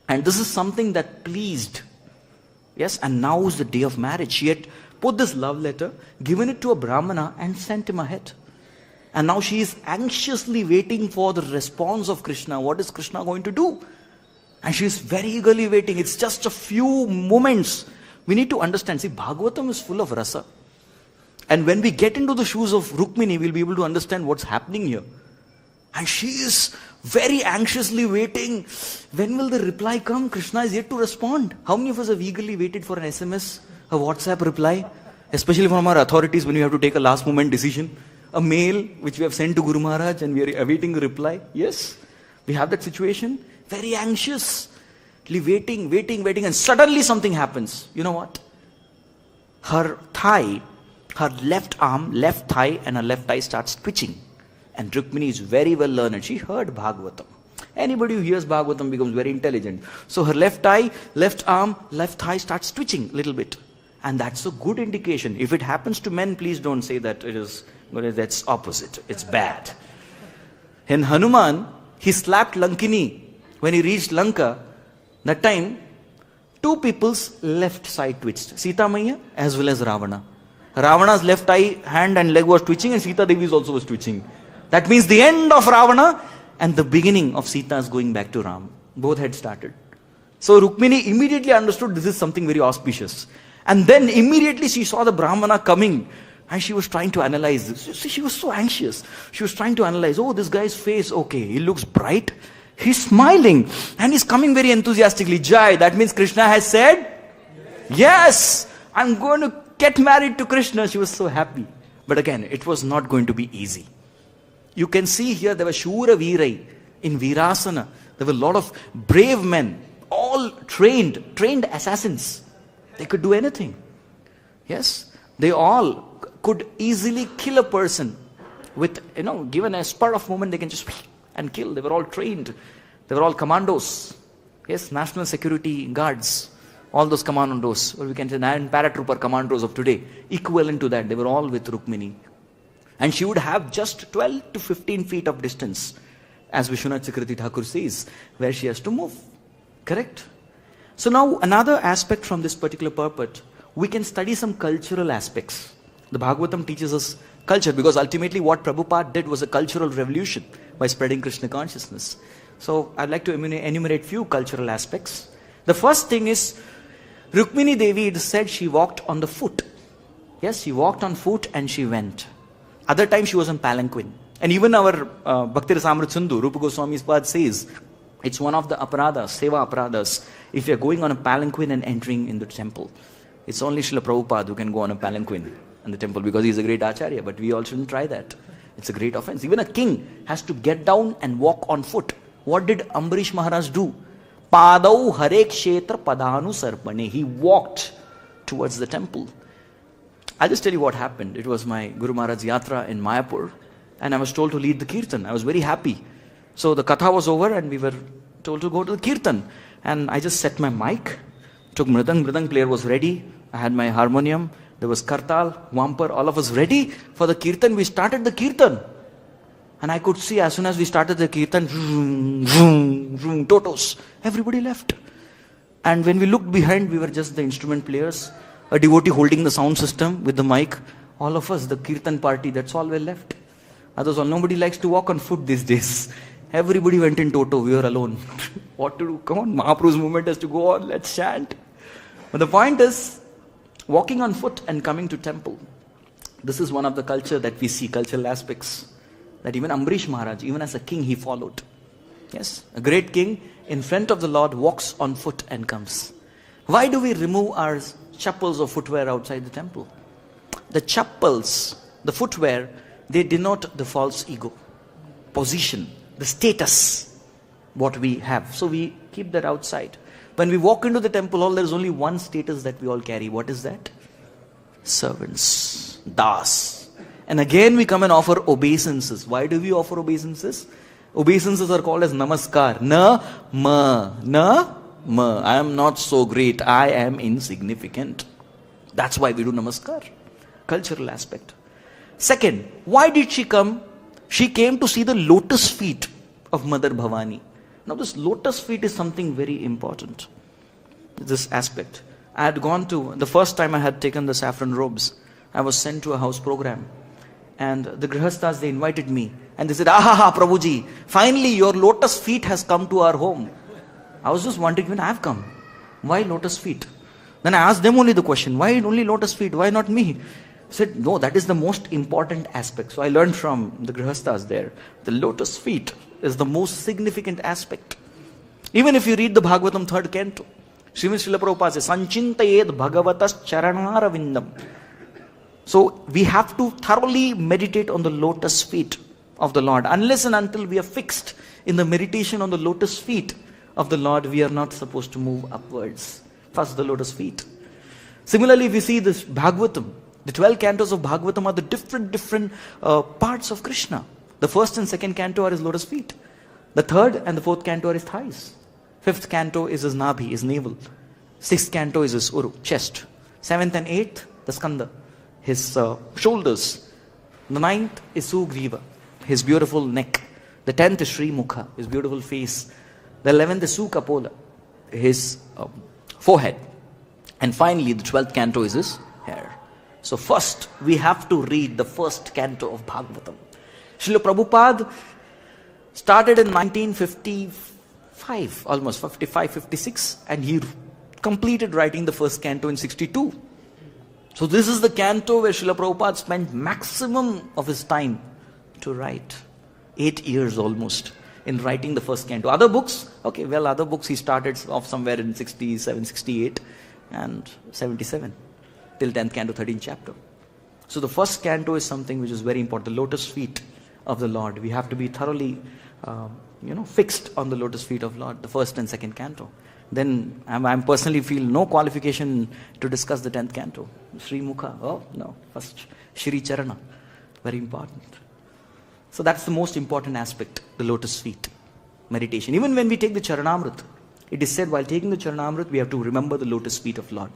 And this is something that pleased. Yes, and now is the day of marriage. She had put this love letter, given it to a brahmana and sent him ahead. And now she is anxiously waiting for the response of Krishna. What is Krishna going to do? And she is very eagerly waiting. It's just a few moments. We need to understand. See, Bhagavatam is full of rasa. And when we get into the shoes of Rukmini, we'll be able to understand what's happening here. And she is very anxiously waiting. When will the reply come? Krishna is yet to respond. How many of us have eagerly waited for an SMS, a WhatsApp reply? Especially from our authorities when we have to take a last moment decision. A mail which we have sent to Guru Maharaj and we are awaiting a reply. Yes, we have that situation. Very anxiously waiting. And suddenly something happens. You know what? Her thigh, her left arm, left thigh and her left thigh starts twitching. And Rukmini is very well learned. She heard Bhagavatam. Anybody who hears Bhagavatam becomes very intelligent. So her left eye, left arm, left thigh starts twitching a little bit. And that's a good indication. If it happens to men, please don't say that it is, that's opposite. It's bad. In Hanuman, he slapped Lankini when he reached Lanka. That time, two people's left side twitched. Sita Maiya as well as Ravana. Ravana's left eye, hand and leg was twitching and Sita Devi's also was twitching. That means the end of Ravana and the beginning of Sita's going back to Ram. Both had started. So Rukmini immediately understood this is something very auspicious. And then immediately she saw the Brahmana coming and she was trying to analyze this. She was so anxious. She was trying to analyze, oh, this guy's face, okay, he looks bright. He's smiling and he's coming very enthusiastically. Jai, that means Krishna has said, yes, I'm going to get married to Krishna. She was so happy. But again, it was not going to be easy. You can see here there were Shura Virai in Virasana. There were a lot of brave men, all trained assassins. They could do anything. Yes, they all could easily kill a person with, given a spur of moment, they can just and kill. They were all trained. They were all commandos. Yes, national security guards. All those commandos, or we can say 9 paratrooper commandos of today, equivalent to that, they were all with Rukmini. And she would have just 12 to 15 feet of distance, as Vishwanath Chakravarti Thakur says, where she has to move. Correct? So now another aspect from this particular purport, we can study some cultural aspects. The Bhagavatam teaches us culture, because ultimately what Prabhupada did was a cultural revolution by spreading Krishna consciousness. So I'd like to enumerate few cultural aspects. The first thing is, Rukmini Devi, it is said she walked on the foot. Yes, she walked on foot and she went. Other times she was on palanquin. And even our Bhakti Rasamrita Sindhu, Rupa Goswami's Pad says, it's one of the aparadas, seva aparadas, if you're going on a palanquin and entering in the temple. It's only Srila Prabhupada who can go on a palanquin in the temple, because he's a great acharya, but we all shouldn't try that. It's a great offense. Even a king has to get down and walk on foot. What did Ambarish Maharaj do? Padau hare kshetra padhanu sarpane. He walked towards the temple. I'll just tell you what happened. It was my Guru Maharaj's yatra in Mayapur, and I was told to lead the kirtan. I was very happy. So the katha was over and we were told to go to the kirtan. And I just set my mic, took mridang player was ready. I had my harmonium. There was kartal, wampar, all of us ready for the kirtan. We started the kirtan. And I could see as soon as we started the kirtan, vroom, vroom, vroom, totos. Everybody left. And when we looked behind, we were just the instrument players, a devotee holding the sound system with the mic. All of us, the kirtan party, that's all were left. Others, nobody likes to walk on foot these days. Everybody went in toto, we were alone. What to do? Come on, Mahaprabhu's movement has to go on, let's chant. But the point is, walking on foot and coming to temple. This is one of the culture that we see, cultural aspects. That even Ambarish Maharaj, even as a king, he followed. Yes, a great king in front of the Lord walks on foot and comes. Why do we remove our chappals or footwear outside the temple? The chappals, the footwear, they denote the false ego, position, the status, what we have. So we keep that outside. When we walk into the temple hall, there is only one status that we all carry. What is that? Servants, das. And again we come and offer obeisances. Why do we offer obeisances? Obeisances are called as namaskar. Na, ma. I am not so great. I am insignificant. That's why we do namaskar. Cultural aspect. Second, why did she come? She came to see the lotus feet of Mother Bhavani. Now this lotus feet is something very important. This aspect. I had gone to, the first time I had taken the saffron robes, I was sent to a house program. And the grihasthas, they invited me. And they said, Prabhuji, finally your lotus feet has come to our home. I was just wondering, when I have come, why lotus feet? Then I asked them only the question, why only lotus feet? Why not me? I said, no, that is the most important aspect. So I learned from the grihasthas there. The lotus feet is the most significant aspect. Even if you read the Bhagavatam 3rd canto, Srila Prabhupada says, Sanchintayed Bhagavatas Charanāravindam. So we have to thoroughly meditate on the lotus feet of the Lord. Unless and until we are fixed in the meditation on the lotus feet of the Lord, we are not supposed to move upwards. First the lotus feet. Similarly, if you see this Bhagavatam, the 12 cantos of Bhagavatam are the different parts of Krishna. The first and second canto are his lotus feet. The third and the fourth canto are his thighs. Fifth canto is his nabhi, his navel. Sixth canto is his uru, chest. Seventh and eighth, the skanda, his shoulders. The ninth is Sugriva, his beautiful neck. The 10th is Sri Mukha, his beautiful face. The 11th is Sukapola, his forehead. And finally, the 12th canto is his hair. So first, we have to read the first canto of Bhagavatam. Srila Prabhupada started in 1955, almost 55, 56, and he completed writing the first canto in 62. So this is the canto where Srila Prabhupada spent maximum of his time to write. 8 years almost in writing the first canto. Other books, other books he started off somewhere in 67, 68 and 77 till 10th canto, 13th chapter. So the first canto is something which is very important, the lotus feet of the Lord. We have to be thoroughly fixed on the lotus feet of Lord, the first and second canto. Then I personally feel no qualification to discuss the 10th canto. Sri Mukha, first Shri Charana, very important. So that's the most important aspect, the lotus feet, meditation. Even when we take the Charanamrita, It is said while taking the Charanamrit, we have to remember the lotus feet of Lord.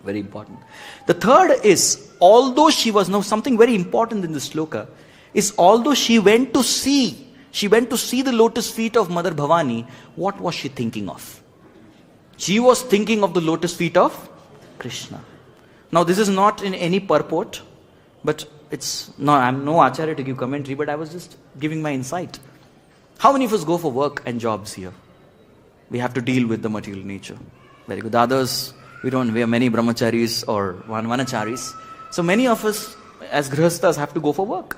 Very important. The third is, although she was, now something very important in this sloka, is although she went to see the lotus feet of Mother Bhavani, what was she thinking of? She was thinking of the lotus feet of Krishna. Now this is not in any purport, but I'm no acharya to give commentary, but I was just giving my insight. How many of us go for work and jobs here? We have to deal with the material nature. Very good. The others, we are many brahmacharis or vanacharis. So many of us as grihasthas have to go for work.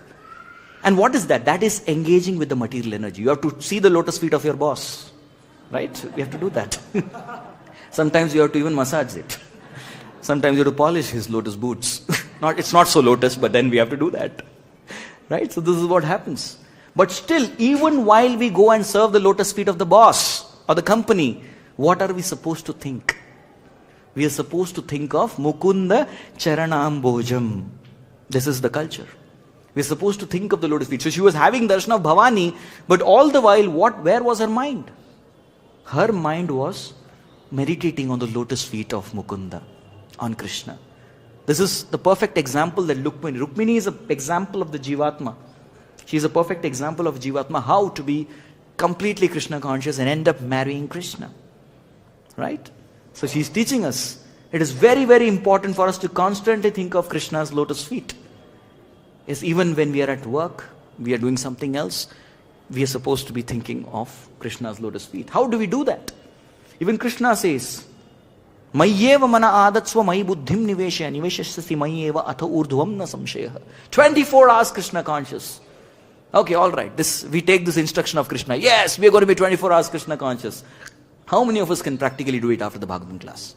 And what is that? That is engaging with the material energy. You have to see the lotus feet of your boss. Right? We have to do that. Sometimes you have to even massage it. Sometimes you have to polish his lotus boots. It's not so lotus, but then we have to do that. Right? So this is what happens. But still, even while we go and serve the lotus feet of the boss or the company, what are we supposed to think? We are supposed to think of Mukunda Charanambojam. This is the culture. We are supposed to think of the lotus feet. So she was having darshan of Bhavani, but all the while, where was her mind? Her mind was meditating on the lotus feet of Mukunda, on Krishna. This is the perfect example that Rukmini is an example of the Jivatma. She is a perfect example of Jivatma, how to be completely Krishna conscious and end up marrying Krishna. Right? So she is teaching us, it is very, very important for us to constantly think of Krishna's lotus feet. Yes, even when we are at work, we are doing something else, we are supposed to be thinking of Krishna's lotus feet. How do we do that? Even Krishna says, Mayyeva mana adatsva mayi buddhim niveshasya mayyeva atha urdhvam na samshayah. 24 hours Krishna conscious. Okay, all right. We take this instruction of Krishna. Yes, we are going to be 24 hours Krishna conscious. How many of us can practically do it after the Bhagavatam class?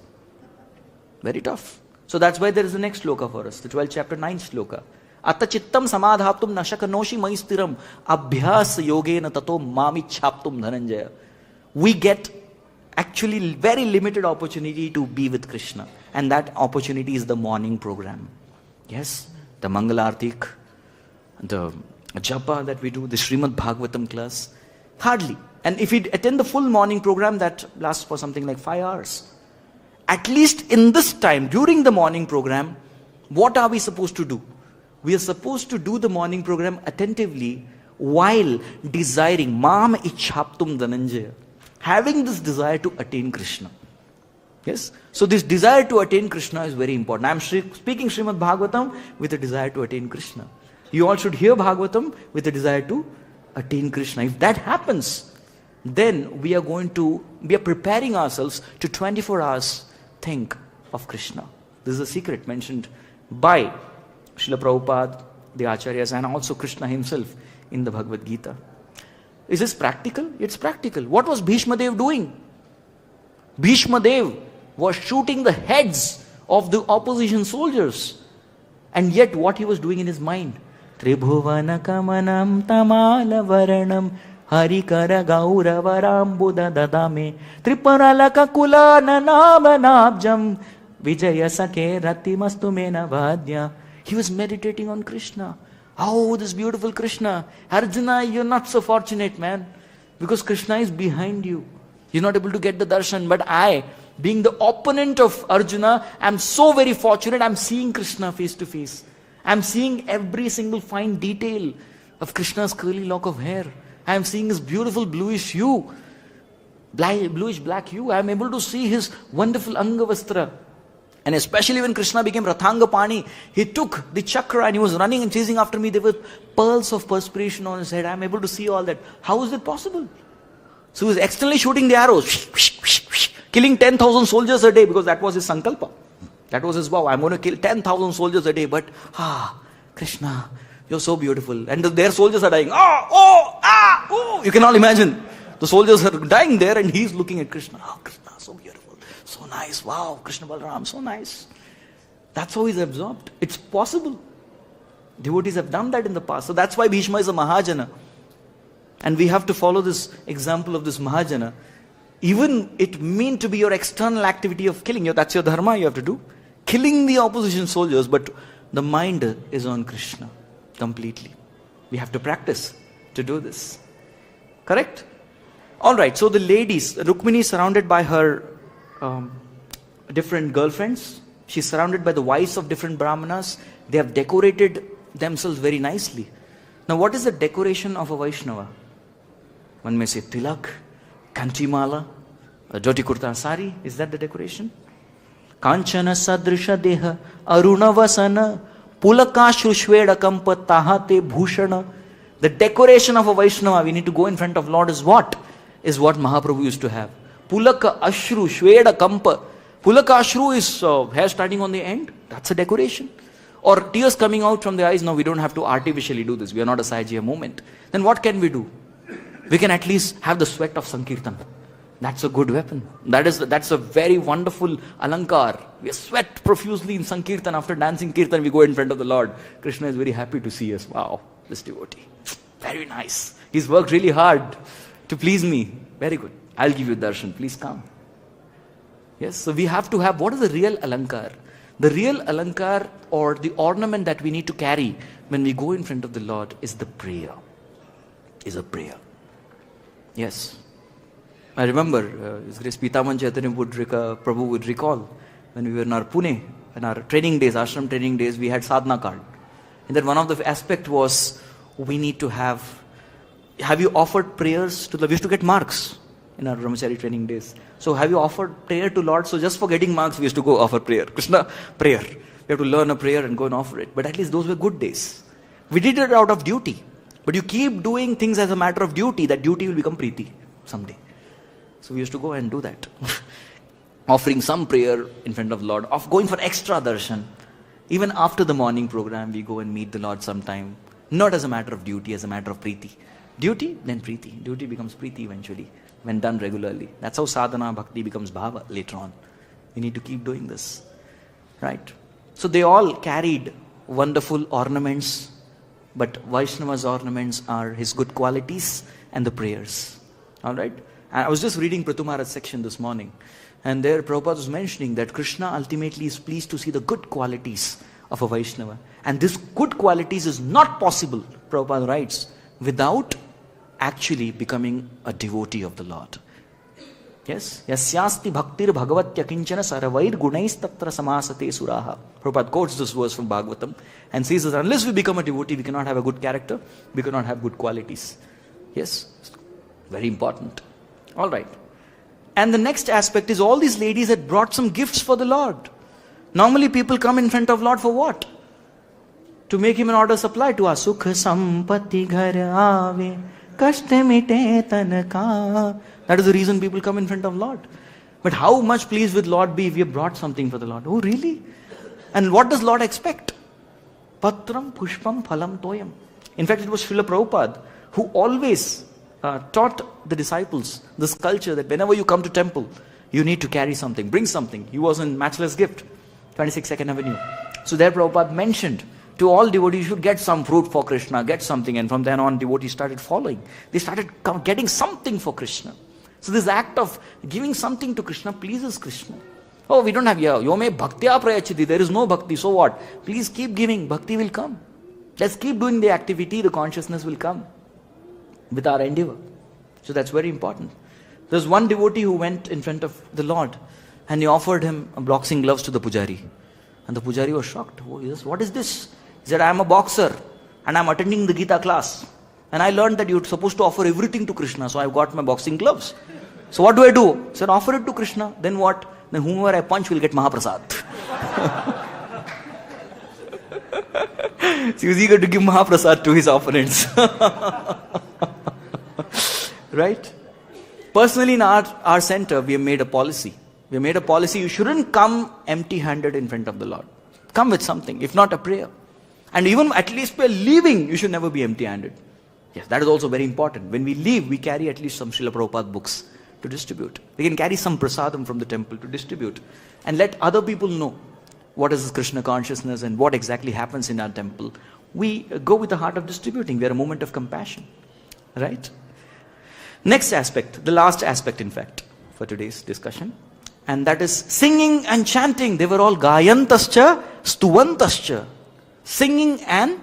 Very tough. So that's why there is the next sloka for us, the 12th chapter, 9th sloka. Atta chittam samadhaptum nashakanoshi maistiram abhyas yogena tato mami chaptum dhananjaya. We get actually very limited opportunity to be with Krishna. And that opportunity is the morning program. Yes, the Mangalartik, the japa that we do, the Srimad Bhagavatam class. Hardly. And if we attend the full morning program, that lasts for something like 5 hours. At least in this time, during the morning program, what are we supposed to do? We are supposed to do the morning program attentively while desiring, Mam ichhaptum dhananjaya, having this desire to attain Krishna. Yes? So this desire to attain Krishna is very important. I am speaking Srimad Bhagavatam with a desire to attain Krishna. You all should hear Bhagavatam with a desire to attain Krishna. If that happens, then we are preparing ourselves to 24 hours think of Krishna. This is a secret mentioned by Srila Prabhupada, the Acharyas, and also Krishna himself in the Bhagavad Gita. Is this practical? It's practical. What was Bhishma Dev doing? Bhishma Dev was shooting the heads of the opposition soldiers. And yet what he was doing in his mind? Tribhuvana kamanam tamala varanam harikara gaura varambuda dadame triparalaka kulana namanabjam vijaya sake ratimastumena vadya. He was meditating on Krishna. Oh, this beautiful Krishna. Arjuna, you're not so fortunate, man. Because Krishna is behind you. You're not able to get the darshan. But I, being the opponent of Arjuna, am so very fortunate. I'm seeing Krishna face to face. I'm seeing every single fine detail of Krishna's curly lock of hair. I'm seeing his beautiful bluish hue. Bluish black hue. I'm able to see his wonderful anga vastra. And especially when Krishna became Rathanga Pani, he took the chakra and he was running and chasing after me. There were pearls of perspiration on his head. I'm able to see all that. How is it possible? So he was externally shooting the arrows, killing 10,000 soldiers a day, because that was his sankalpa. That was his vow. I'm going to kill 10,000 soldiers a day. But, Krishna, you're so beautiful. And their soldiers are dying. You can all imagine. The soldiers are dying there and he's looking at Krishna. Oh, Krishna, so beautiful. So nice. Wow, Krishna Balaram, so nice. That's how he's absorbed. It's possible. Devotees have done that in the past. So that's why Bhishma is a Mahajana. And we have to follow this example of this Mahajana. Even it mean to be your external activity of killing. That's your dharma you have to do. Killing the opposition soldiers, but the mind is on Krishna completely. We have to practice to do this. Correct? Alright, so the ladies, Rukmini is surrounded by her different girlfriends. She's surrounded by the wives of different brāhmaṇas. They have decorated themselves very nicely. Now what is the decoration of a Vaishnava? One may say tilak, kanchimala, a dhoti kurta sari. Is that the decoration? Kanchana sadrisha deha, arunavasana, pulakashrushveda kampa tahate bhushana. The decoration of a Vaishnava, we need to go in front of Lord is what? Is what Mahaprabhu used to have. Pulaka ashru shveda kampa. Pulaka ashru is hair starting on the end. That's a decoration. Or tears coming out from the eyes. No, we don't have to artificially do this. We are not a Sahajiya movement. Then what can we do? We can at least have the sweat of Sankirtan. That's a good weapon. That's a very wonderful alankar. We sweat profusely in Sankirtan. After dancing Kirtan, we go in front of the Lord. Krishna is very happy to see us. Wow, this devotee. Very nice. He's worked really hard to please me. Very good. I'll give you darshan. Please come. Yes, so we have to have, what is the real alankar? The real alankar or the ornament that we need to carry when we go in front of the Lord is the prayer. Is a prayer. Yes. I remember, His Grace Pitaman Chaitanya Prabhu would recall, when we were in our Pune, in our training days, ashram training days, we had sadhana card. And then one of the aspect was, we need to have you offered prayers to the, we used to get marks in our brahmachari training days. So have you offered prayer to Lord? So just for getting marks, we used to go offer prayer. Krishna, prayer. We have to learn a prayer and go and offer it. But at least those were good days. We did it out of duty. But you keep doing things as a matter of duty, that duty will become preeti someday. So we used to go and do that. Offering some prayer in front of Lord, of going for extra darshan. Even after the morning program, we go and meet the Lord sometime. Not as a matter of duty, as a matter of preeti. Duty, then preeti. Duty becomes preeti eventually, when done regularly. That's how sadhana, bhakti becomes bhava later on. We need to keep doing this. Right? So they all carried wonderful ornaments, but Vaishnava's ornaments are his good qualities and the prayers. Alright? And I was just reading Pratumara's section this morning, and there Prabhupada was mentioning that Krishna ultimately is pleased to see the good qualities of a Vaishnava. And this good qualities is not possible, Prabhupada writes, without actually becoming a devotee of the Lord. Yes? Yasyasti bhaktir bhagavatya kinchana saravair gunais tatra samasate suraha. Prabhupada quotes this verse from Bhagavatam and says that unless we become a devotee, we cannot have a good character, we cannot have good qualities. Yes? Very important. Alright. And the next aspect is all these ladies had brought some gifts for the Lord. Normally people come in front of Lord for what? To make him an order supply to us. Sukh sampati ghar aave, kashte mite tanaka. That is the reason people come in front of Lord. But how much pleased will Lord be if we have brought something for the Lord? Oh, really? And what does Lord expect? Patram pushpam phalam toyam. In fact, it was Srila Prabhupada who always taught the disciples this culture that whenever you come to temple, you need to carry something, bring something. He was in Matchless Gift, 26 2nd Avenue. So there Prabhupada mentioned to all devotees, you should get some fruit for Krishna, get something. And from then on, devotees started following. They started getting something for Krishna. So this act of giving something to Krishna pleases Krishna. Oh, we don't have, yome bhaktya prayachiti, there is no bhakti, so what? Please keep giving, bhakti will come. Let's keep doing the activity, the consciousness will come with our endeavor. So that's very important. There's one devotee who went in front of the Lord and he offered him boxing gloves to the pujari. And the pujari was shocked. Oh, yes, what is this? He said, I am a boxer and I am attending the Gita class. And I learned that you're supposed to offer everything to Krishna. So I've got my boxing gloves. So what do I do? He said, offer it to Krishna. Then what? Then whomever I punch will get Mahaprasad. So he was eager to give Mahaprasad to his opponents. Right? Personally, in our center, we have made a policy. We have made a policy, you shouldn't come empty-handed in front of the Lord. Come with something, if not a prayer. And even at least we're leaving, you should never be empty-handed. Yes, that is also very important. When we leave, we carry at least some Srila Prabhupada books to distribute. We can carry some prasadam from the temple to distribute. And let other people know what is this Krishna consciousness and what exactly happens in our temple. We go with the heart of distributing. We are a moment of compassion. Right? Next aspect, the last aspect in fact, for today's discussion. And that is singing and chanting. They were all gāyantyaś, stuvantaś. Singing and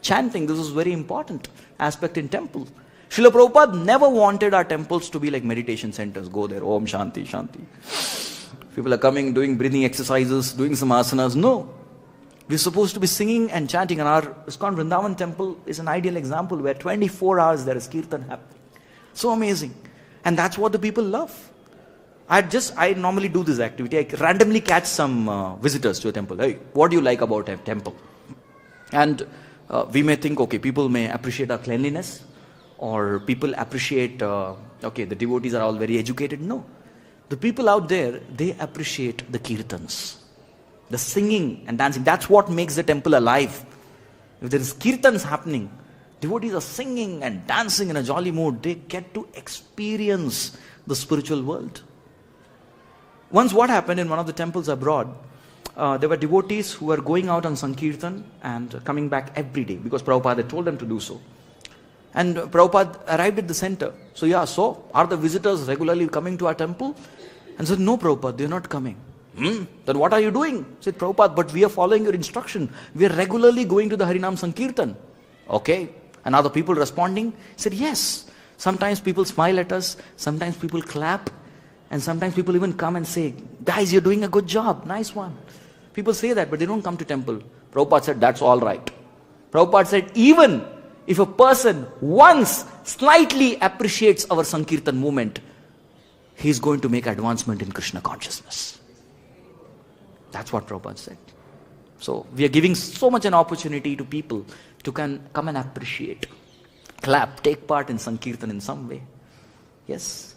chanting. This is very important aspect in temple. Srila Prabhupada never wanted our temples to be like meditation centers. Go there, Om Shanti, Shanti. People are coming, doing breathing exercises, doing some asanas. No. We're supposed to be singing and chanting. And our ISKCON Vrindavan temple is an ideal example where 24 hours there is kirtan happening. So amazing. And that's what the people love. I normally do this activity. I randomly catch some visitors to a temple. Hey, what do you like about a temple? And we may think, okay, people may appreciate our cleanliness, or people appreciate, okay, the devotees are all very educated. No. The people out there, they appreciate the kirtans, the singing and dancing. That's what makes the temple alive. If there is kirtans happening, devotees are singing and dancing in a jolly mood, they get to experience the spiritual world. Once what happened in one of the temples abroad, there were devotees who were going out on Sankirtan and coming back every day because Prabhupada had told them to do so. And Prabhupada arrived at the center. So are the visitors regularly coming to our temple? And said, no Prabhupada, they are not coming. Then what are you doing? Said Prabhupada, but we are following your instruction. We are regularly going to the Harinam Sankirtan. Okay. And are the people responding? He said, yes. Sometimes people smile at us. Sometimes people clap. And sometimes people even come and say, guys, you're doing a good job. Nice one. People say that, but they don't come to temple. Prabhupada said, that's all right. Prabhupada said, even if a person once slightly appreciates our Sankirtan movement, he is going to make advancement in Krishna consciousness. That's what Prabhupada said. So we are giving so much an opportunity to people to come and appreciate, clap, take part in Sankirtan in some way. Yes.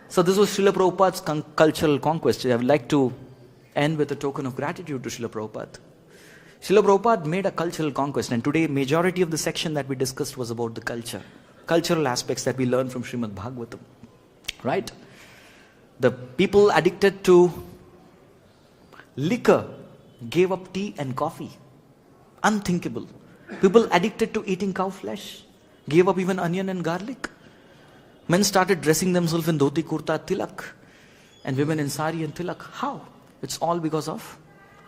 So this was Srila Prabhupada's cultural conquest. I would like to end with a token of gratitude to Srila Prabhupada. Srila Prabhupada made a cultural conquest, and today majority of the section that we discussed was about the cultural aspects that we learned from Srimad Bhagavatam. Right? The people addicted to liquor gave up tea and coffee. Unthinkable. People addicted to eating cow flesh gave up even onion and garlic. Men started dressing themselves in dhoti, kurta, tilak, and women in sari and tilak. How? It's all because of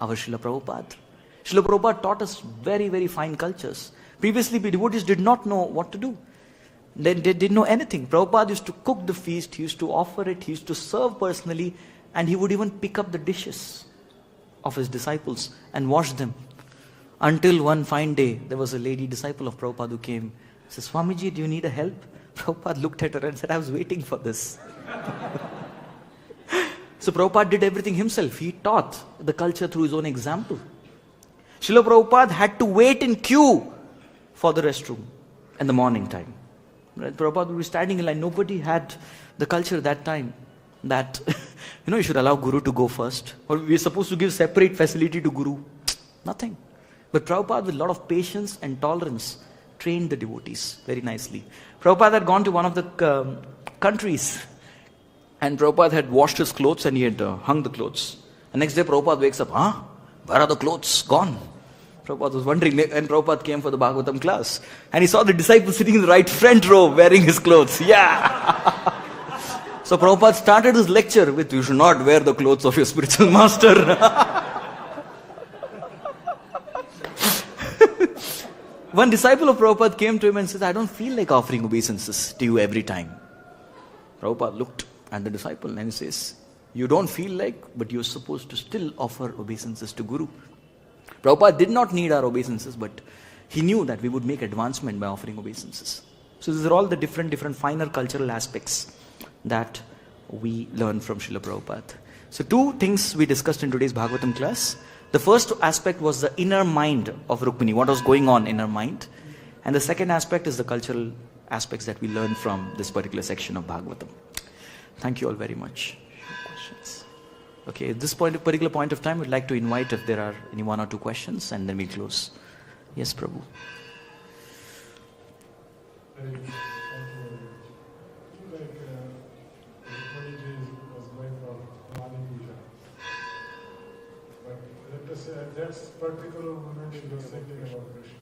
our Srila Prabhupada. Srila Prabhupada taught us very, very fine cultures. Previously, devotees did not know what to do. They didn't know anything. Prabhupada used to cook the feast, he used to offer it, he used to serve personally, and he would even pick up the dishes of his disciples and wash them. Until one fine day, there was a lady disciple of Prabhupada who came. Says, Swamiji, do you need a help? Prabhupada looked at her and said, I was waiting for this. So Prabhupada did everything himself. He taught the culture through his own example. Srila Prabhupada had to wait in queue for the restroom in the morning time. Right? Prabhupada would be standing in line. Nobody had the culture that time that, you should allow Guru to go first. Or we're supposed to give separate facility to Guru. Nothing. But Prabhupada, with a lot of patience and tolerance, trained the devotees very nicely. Prabhupada had gone to one of the countries, and Prabhupada had washed his clothes and he had hung the clothes. And next day Prabhupada wakes up, where are the clothes? Gone. Prabhupada was wondering, and Prabhupada came for the Bhagavatam class, and he saw the disciple sitting in the right front row wearing his clothes. Yeah! So Prabhupada started his lecture with, you should not wear the clothes of your spiritual master. One disciple of Prabhupada came to him and said, I don't feel like offering obeisances to you every time. Prabhupada looked at the disciple and he says, you don't feel like, but you're supposed to still offer obeisances to Guru. Prabhupada did not need our obeisances, but he knew that we would make advancement by offering obeisances. So these are all the different finer cultural aspects that we learn from Srila Prabhupada. So two things we discussed in today's Bhagavatam class. The first aspect was the inner mind of Rukmini, what was going on in her mind. And the second aspect is the cultural aspects that we learned from this particular section of Bhagavatam. Thank you all very much. Questions? Okay, at this particular point of time, we'd like to invite if there are any one or two questions, and then we close. Yes, Prabhu.
At that particular moment she was thinking about Krishna.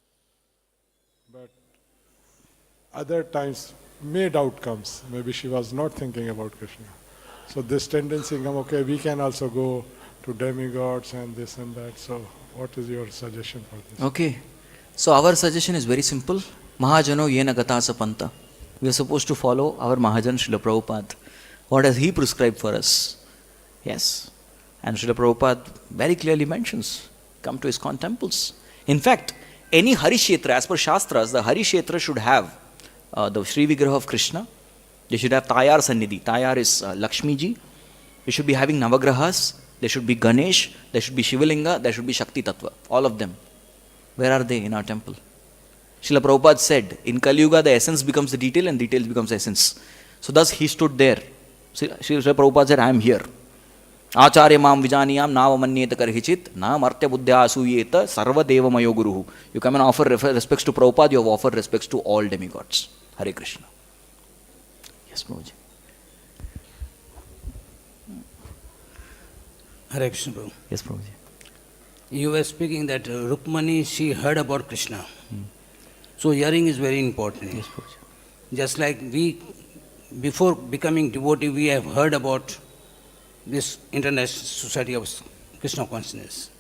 But other times, made outcomes, maybe she was not thinking about Krishna. So this tendency, okay, we can also go to demigods and this and that. So what is your suggestion for this?
Okay. So our suggestion is very simple. Mahajano yena gatasa panta. We are supposed to follow our Mahajan Srila Prabhupada. What has he prescribed for us? Yes. And Srila Prabhupada very clearly mentions, come to ISKCON temples. In fact, any Harishetra, as per Shastras, the Harishetra should have the Sri Vigraha of Krishna. They should have Tayar Sannidhi. Tayar is Lakshmi ji. They should be having Navagrahas. There should be Ganesh. There should be Shivalinga. There should be Shakti Tattva. All of them. Where are they in our temple? Srila Prabhupada said, in Kali Yuga the essence becomes the detail and detail becomes essence. So thus he stood there. Srila Prabhupada said, I am here. Acharya mam vijaniyam navamanyeta karhichit na martya buddhya asuyeta sarva deva mayo guruhu. You come and offer respects to Prabhupada, you have offered respects to all demigods. Hare Krishna. Yes, Prabhuji.
Hare Krishna, Prabhu.
Yes, Prabhuji.
You were speaking that Rukmani, she heard about Krishna. So hearing is very important.
Yes, Prabhuji.
Just like we, before becoming devotee, we have heard about this International Society of Krishna Consciousness.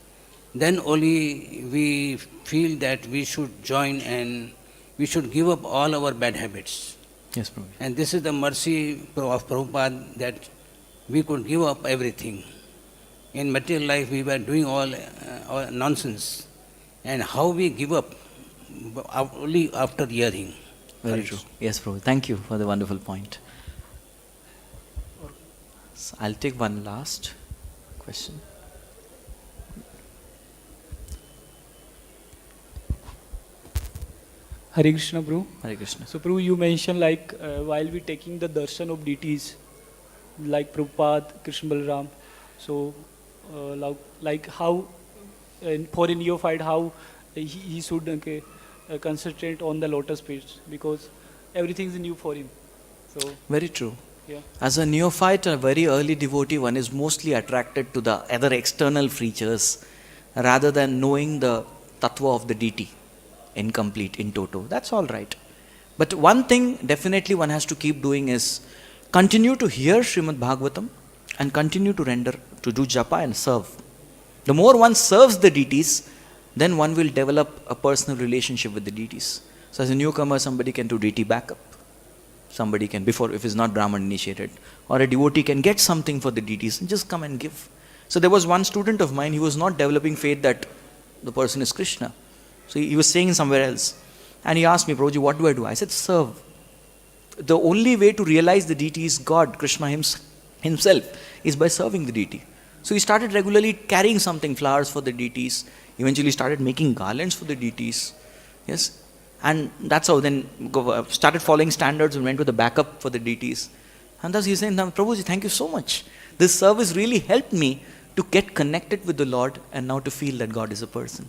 Then only we feel that we should join and we should give up all our bad habits.
Yes, Prabhuji.
And this is the mercy of Prabhupada that we could give up everything. In material life, we were doing all nonsense. And how we give up only after hearing.
Very true. Yes, Prabhu. Thank you for the wonderful point. So I'll take one last question.
Hare Krishna, Prabhu.
Hare Krishna.
So, Prabhu, you mentioned while we taking the darshan of deities, like Prabhupada, Krishna Balaram, so like how, for a neophyte, how he should concentrate on the lotus feet, because everything is new for him. So
very true.
Yeah.
As a neophyte, a very early devotee, one is mostly attracted to the other external features rather than knowing the tattva of the deity, incomplete, in toto. That's all right. But one thing definitely one has to keep doing is continue to hear Srimad Bhagavatam and continue to render, to do japa and serve. The more one serves the deities, then one will develop a personal relationship with the deities. So as a newcomer, somebody can do deity backup. Somebody can, before, if it's not Brahman initiated, or a devotee can get something for the deities and just come and give. So there was one student of mine, he was not developing faith that the person is Krishna. So he was saying somewhere else. And he asked me, Prabhuji, what do I do? I said, serve. The only way to realize the deity is God, Krishna himself, is by serving the deity. So he started regularly carrying something, flowers for the deities. Eventually started making garlands for the deities. Yes. And that's how then started following standards and went with the backup for the deities. And thus he's saying, Prabhuji, thank you so much. This service really helped me to get connected with the Lord and now to feel that God is a person.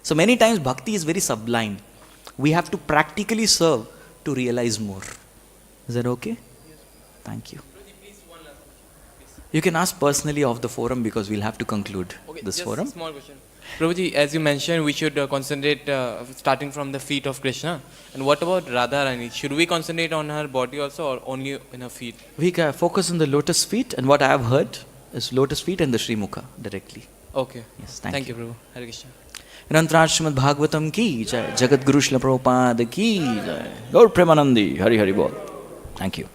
So many times bhakti is very sublime. We have to practically serve to realize more. Is that okay? Yes. Thank you.
Please, one last question.
You can ask personally off the forum because we'll have to conclude this
just
forum.
A small question. Prabhuji, as you mentioned, we should concentrate starting from the feet of Krishna. And what about Radharani? Should we concentrate on her body also or only in her feet?
We can focus on the lotus feet, and what I have heard is lotus feet and the Sri Mukha directly.
Okay.
Yes,
thank you, Prabhu. Hare Krishna.
Granthraj Srimad Bhagavatam ki jai, Jagat Guru Srila Prabhupada ki jai, Gaur Premanandi, Hari Hari Bol. Thank you.